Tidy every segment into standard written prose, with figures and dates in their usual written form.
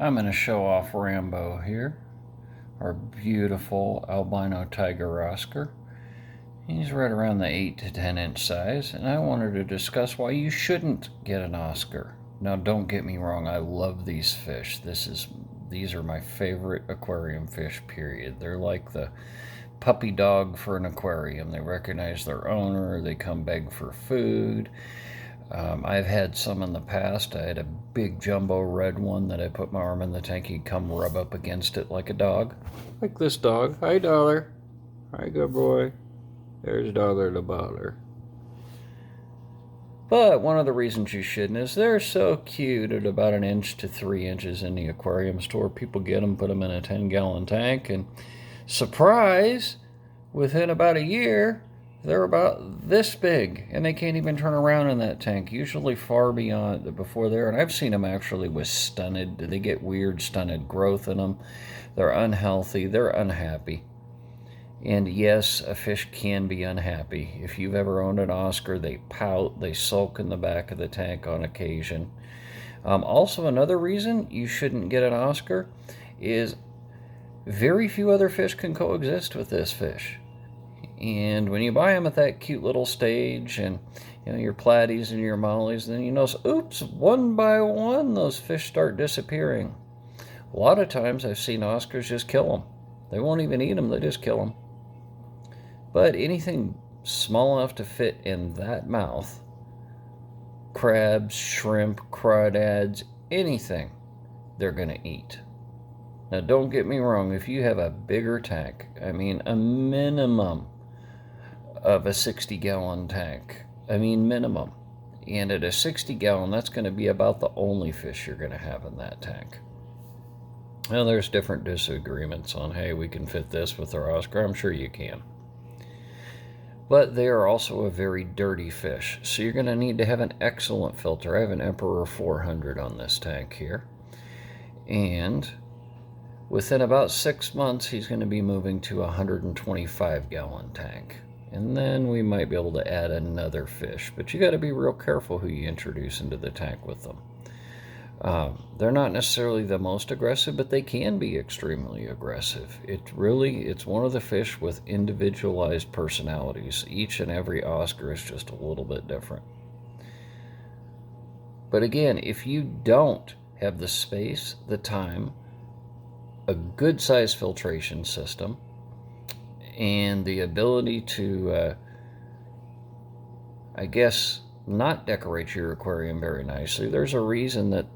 I'm going to show off Rambo here, our beautiful albino tiger Oscar. He's right around the 8 to 10 inch size, and I wanted to discuss why you shouldn't get an Oscar. Now, don't get me wrong, I love these fish. These are my favorite aquarium fish, period. They're like the puppy dog for an aquarium. They recognize their owner, they come beg for food. I've had some in the past. I had a big jumbo red one that I put my arm in the tank. He'd come rub up against it like a dog. Like this dog. Hi, Dollar. Hi, good boy. There's Dollar the Butler. But one of the reasons you shouldn't is they're so cute at about 1 inch to 3 inches in the aquarium store. People get them, put them in a 10-gallon tank, and surprise, within about a year, they're about this big, and they can't even turn around in that tank, usually far beyond before there. And I've seen them actually with stunted, they get weird stunted growth in them. They're unhealthy, they're unhappy. And yes, a fish can be unhappy. If you've ever owned an Oscar, they pout, they sulk in the back of the tank on occasion. Also, another reason you shouldn't get an Oscar is very few other fish can coexist with this fish. And when you buy them at that cute little stage, and your platies and your mollies, then you notice, oops, one by one those fish start disappearing. A lot of times I've seen Oscars just kill them. They won't even eat them, they just kill them. But anything small enough to fit in that mouth, crabs, shrimp, crawdads, anything, they're going to eat. Now, don't get me wrong, if you have a bigger tank, I mean a minimum of a 60-gallon tank, minimum. And at a 60-gallon, that's going to be about the only fish you're going to have in that tank. Now, there's different disagreements on, hey, we can fit this with our Oscar. I'm sure you can. But they are also a very dirty fish, so you're going to need to have an excellent filter. I have an Emperor 400 on this tank here. And within about 6 months, he's going to be moving to a 125-gallon tank. And then we might be able to add another fish. But you got to be real careful who you introduce into the tank with them. They're not necessarily the most aggressive, but they can be extremely aggressive. It's one of the fish with individualized personalities. Each and every Oscar is just a little bit different. But again, if you don't have the space, the time, a good size filtration system, and the ability to, not decorate your aquarium very nicely, there's a reason that,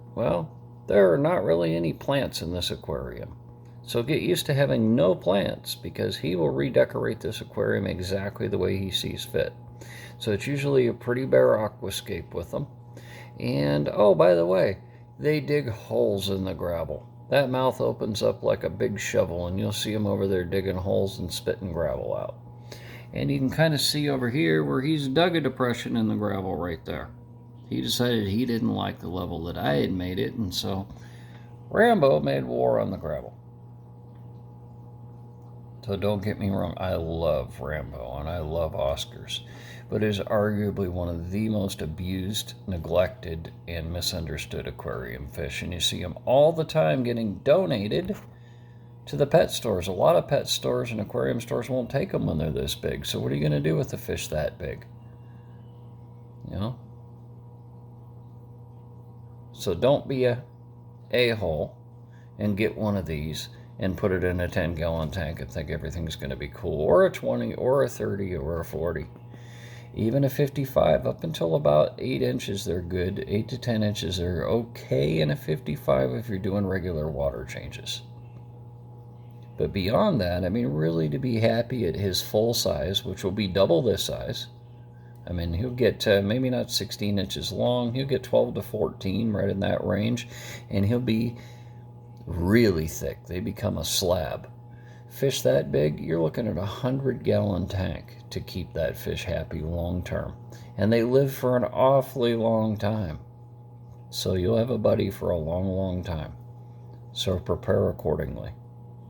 there are not really any plants in this aquarium. So get used to having no plants, because he will redecorate this aquarium exactly the way he sees fit. So it's usually a pretty bare aquascape with them. And, oh, by the way, they dig holes in the gravel. That mouth opens up like a big shovel, and you'll see him over there digging holes and spitting gravel out. And you can kind of see over here where he's dug a depression in the gravel right there. He decided he didn't like the level that I had made it, and so Rambo made war on the gravel. So don't get me wrong, I love Rambo and I love Oscars, but it is arguably one of the most abused, neglected, and misunderstood aquarium fish. And you see them all the time getting donated to the pet stores. A lot of pet stores and aquarium stores won't take them when they're this big. So what are you going to do with a fish that big? So don't be a a-hole and get one of these and put it in a 10-gallon tank and think everything's going to be cool, or a 20, or a 30, or a 40. Even a 55, up until about 8 inches, they're good. 8 to 10 inches are okay in a 55 if you're doing regular water changes. But beyond that, really to be happy at his full size, which will be double this size. He'll get maybe not 16 inches long. He'll get 12 to 14, right in that range. And he'll be really thick. They become a slab. Fish that big, you're looking at a 100-gallon tank to keep that fish happy long term. And they live for an awfully long time. So you'll have a buddy for a long, long time. So prepare accordingly.